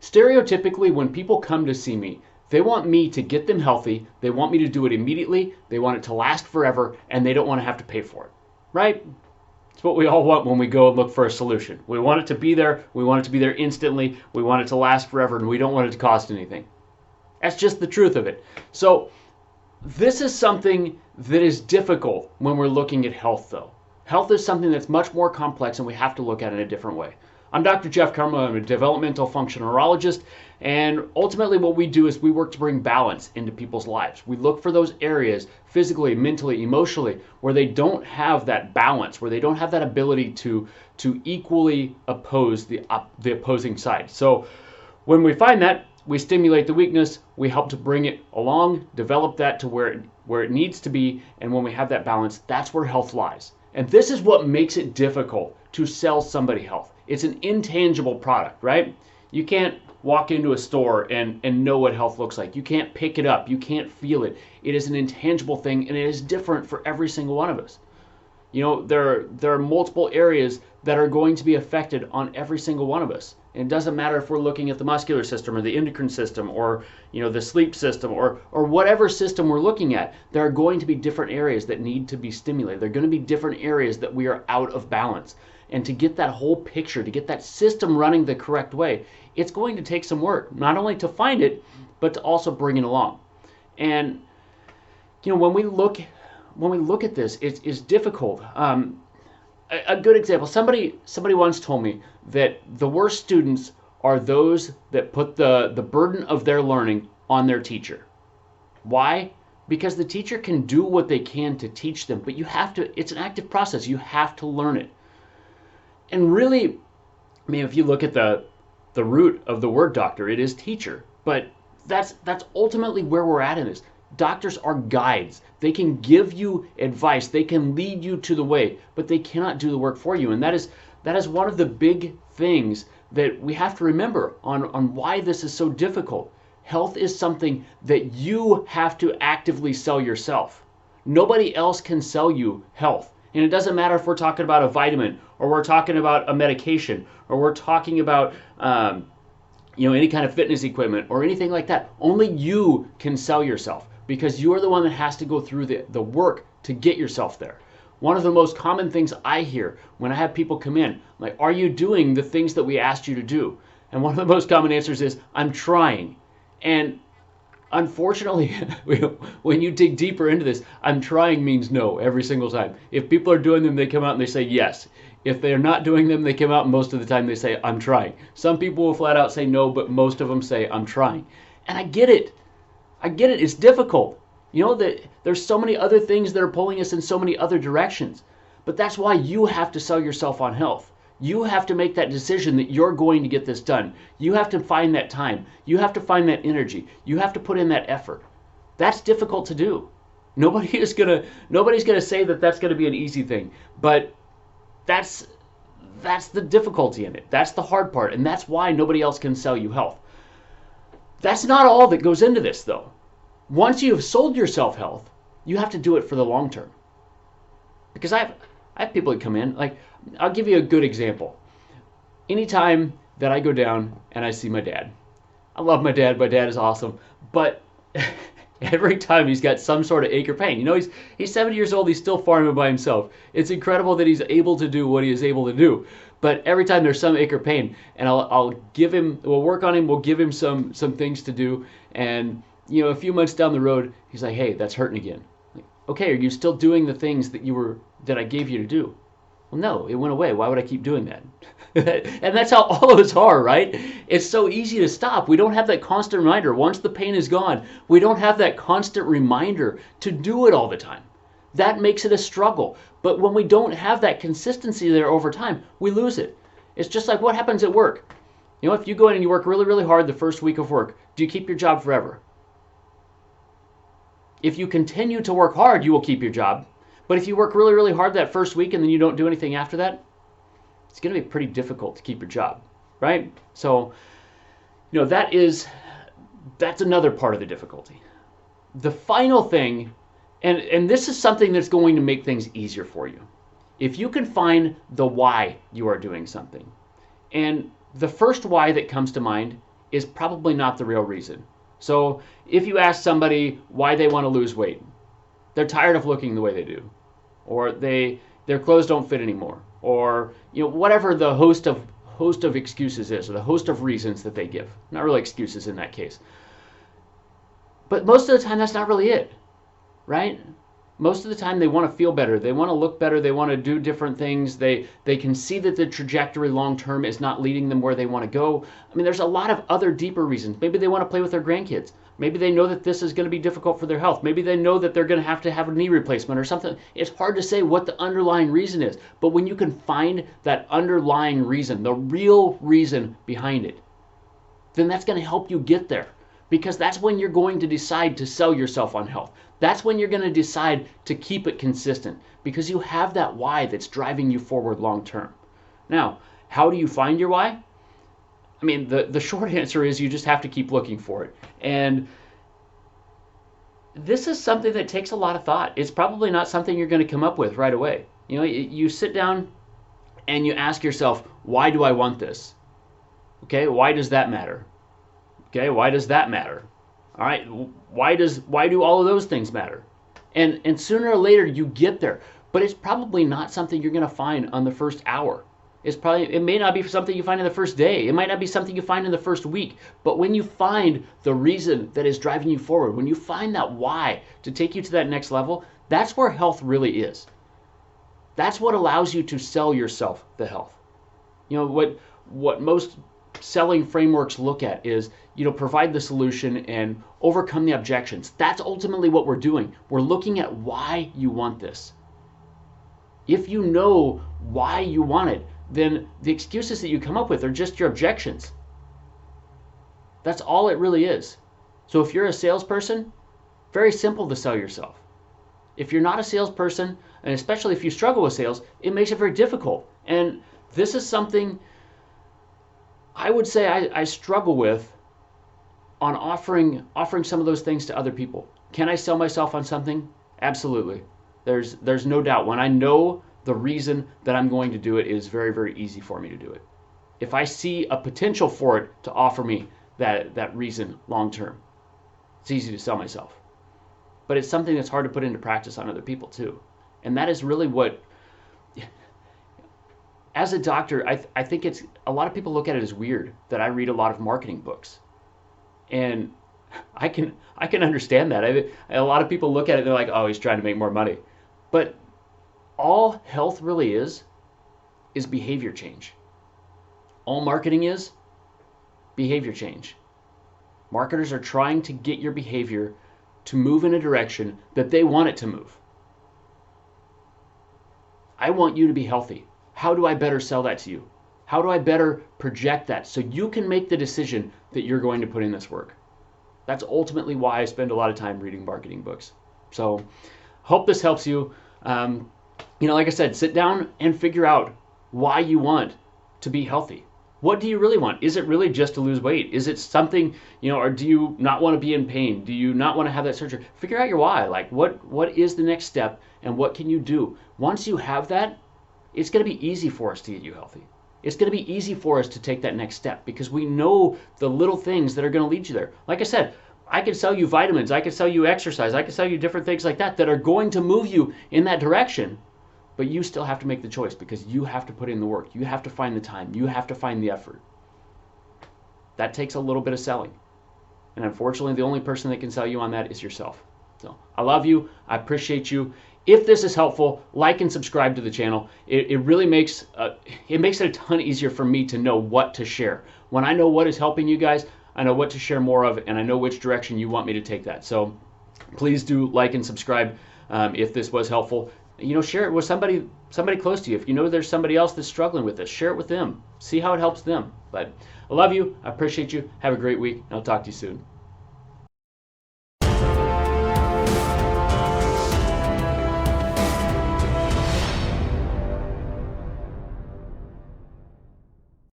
Stereotypically, when people come to see me, they want me to get them healthy, they want me to do it immediately, they want it to last forever, and they don't want to have to pay for it, right? It's what we all want when we go and look for a solution. We want it to be there, we want it to be there instantly, we want it to last forever, and we don't want it to cost anything. That's just the truth of it. So this is something that is difficult when we're looking at health, though. Health is something that's much more complex, and we have to look at it in a different way. I'm Dr. Jeff Cumro. I'm a developmental functional neurologist, and ultimately what we do is we work to bring balance into people's lives. We look for those areas physically, mentally, emotionally, where they don't have that balance, where they don't have that ability to equally oppose the opposing side. So when we find that, we stimulate the weakness, we help to bring it along, develop that to where it needs to be, and when we have that balance, that's where health lies. And this is what makes it difficult to sell somebody health. It's an intangible product, right? You can't walk into a store and know what health looks like. You can't pick it up. You can't feel it. It is an intangible thing, and it is different for every single one of us. You know, there are multiple areas that are going to be affected on every single one of us. And it doesn't matter if we're looking at the muscular system or the endocrine system or, you know, the sleep system or whatever system we're looking at. There are going to be different areas that need to be stimulated. There are going to be different areas that we are out of balance. And to get that whole picture, to get that system running the correct way, it's going to take some work, not only to find it, but to also bring it along. And, you know, when we look at this, it's difficult. A good example, somebody once told me that the worst students are those that put the burden of their learning on their teacher. Why? Because the teacher can do what they can to teach them, but you have to, it's an active process. You have to learn it. And really, I mean, if you look at the root of the word doctor, it is teacher. But that's ultimately where we're at in this. Doctors are guides. They can give you advice. They can lead you to the way, but they cannot do the work for you. And that is one of the big things that we have to remember on why this is so difficult. Health is something that you have to actively sell yourself. Nobody else can sell you health. And it doesn't matter if we're talking about a vitamin or we're talking about a medication or we're talking about any kind of fitness equipment or anything like that. Only you can sell yourself because you are the one that has to go through the work to get yourself there. One of the most common things I hear when I have people come in, like, are you doing the things that we asked you to do? And one of the most common answers is, I'm trying. And unfortunately, when you dig deeper into this, I'm trying means no every single time. If people are doing them, they come out and they say yes. If they're not doing them, they come out and most of the time they say, I'm trying. Some people will flat out say no, but most of them say, I'm trying. And I get it. It's difficult. You know, that there's so many other things that are pulling us in so many other directions. But that's why you have to sell yourself on health. You have to make that decision that you're going to get this done. You have to find that time. You have to find that energy. You have to put in that effort. That's difficult to do. Nobody's gonna say that that's gonna be an easy thing. But that's the difficulty in it. That's the hard part, and that's why nobody else can sell you health. That's not all that goes into this, though. Once you have sold yourself health, you have to do it for the long term. Because I have people that come in, like, I'll give you a good example. Anytime that I go down and I see my dad, I love my dad is awesome, but every time he's got some sort of ache or pain. You know, he's 70 years old, he's still farming by himself. It's incredible that he's able to do what he is able to do. But every time there's some ache or pain, and we'll work on him, we'll give him some things to do, and you know, a few months down the road, he's like, hey, that's hurting again. Like, okay, are you still doing the things that I gave you to do? Well, no, it went away. Why would I keep doing that? And that's how all of us are, right? It's so easy to stop. We don't have that constant reminder. Once the pain is gone, we don't have that constant reminder to do it all the time. That makes it a struggle. But when we don't have that consistency there over time, we lose it. It's just like what happens at work. You know, if you go in and you work really, really hard the first week of work, do you keep your job forever? If you continue to work hard, you will keep your job. But if you work really, really hard that first week and then you don't do anything after that, it's going to be pretty difficult to keep your job, right? So, you know, that's another part of the difficulty. The final thing, and this is something that's going to make things easier for you. If you can find the why you are doing something, and the first why that comes to mind is probably not the real reason. So if you ask somebody why they want to lose weight, they're tired of looking the way they do, or their clothes don't fit anymore, or whatever the host of excuses is, or the host of reasons that they give. Not really excuses in that case. But most of the time that's not really it, right? Most of the time they want to feel better, they want to look better, they want to do different things, they can see that the trajectory long term is not leading them where they want to go. I mean, there's a lot of other deeper reasons. Maybe they want to play with their grandkids. Maybe they know that this is going to be difficult for their health. Maybe they know that they're going to have a knee replacement or something. It's hard to say what the underlying reason is, but when you can find that underlying reason, the real reason behind it, then that's going to help you get there. Because that's when you're going to decide to sell yourself on health. That's when you're going to decide to keep it consistent, because you have that why that's driving you forward long term. Now, how do you find your why? I mean, the short answer is you just have to keep looking for it. And this is something that takes a lot of thought. It's probably not something you're going to come up with right away. You sit down and you ask yourself, why do I want this? Okay, why does that matter? Okay, why does that matter? All right, why do all of those things matter? And sooner or later you get there, but it's probably not something you're going to find on the first hour. It may not be something you find in the first day. It might not be something you find in the first week. But when you find the reason that is driving you forward, when you find that why to take you to that next level, that's where health really is. That's what allows you to sell yourself the health. What most selling frameworks look at is, provide the solution and overcome the objections. That's ultimately what we're doing. We're looking at why you want this. If you know why you want it, then the excuses that you come up with are just your objections. That's all it really is. So if you're a salesperson, very simple to sell yourself. If you're not a salesperson, and especially if you struggle with sales, it makes it very difficult. And this is something I would say I struggle with on offering some of those things to other people. Can I sell myself on something? Absolutely. There's no doubt. When I know the reason that I'm going to do it, is very, very easy for me to do it. If I see a potential for it to offer me that reason long term, it's easy to sell myself. But it's something that's hard to put into practice on other people too. And that is really what, as a doctor, I think it's, a lot of people look at it as weird that I read a lot of marketing books. And I can understand that. A lot of people look at it and they're like, oh, he's trying to make more money. But all health really is behavior change. All marketing is behavior change. Marketers are trying to get your behavior to move in a direction that they want it to move. I want you to be healthy. How do I better sell that to you? How do I better project that so you can make the decision that you're going to put in this work? That's ultimately why I spend a lot of time reading marketing books. So hope this helps you. Like I said, sit down and figure out why you want to be healthy. What do you really want? Is it really just to lose weight? Is it something, or do you not want to be in pain? Do you not want to have that surgery? Figure out your why. Like what is the next step and what can you do? Once you have that, it's going to be easy for us to get you healthy. It's going to be easy for us to take that next step because we know the little things that are going to lead you there. Like I said, I can sell you vitamins, I can sell you exercise, I can sell you different things like that are going to move you in that direction. But you still have to make the choice because you have to put in the work. You have to find the time. You have to find the effort. That takes a little bit of selling. And unfortunately, the only person that can sell you on that is yourself. So I love you. I appreciate you. If this is helpful, like and subscribe to the channel. It really makes it a ton easier for me to know what to share. When I know what is helping you guys, I know what to share more of, and I know which direction you want me to take that. So please do like and subscribe if this was helpful. Share it with somebody close to you. If you know there's somebody else that's struggling with this, share it with them. See how it helps them. But I love you. I appreciate you. Have a great week, and I'll talk to you soon.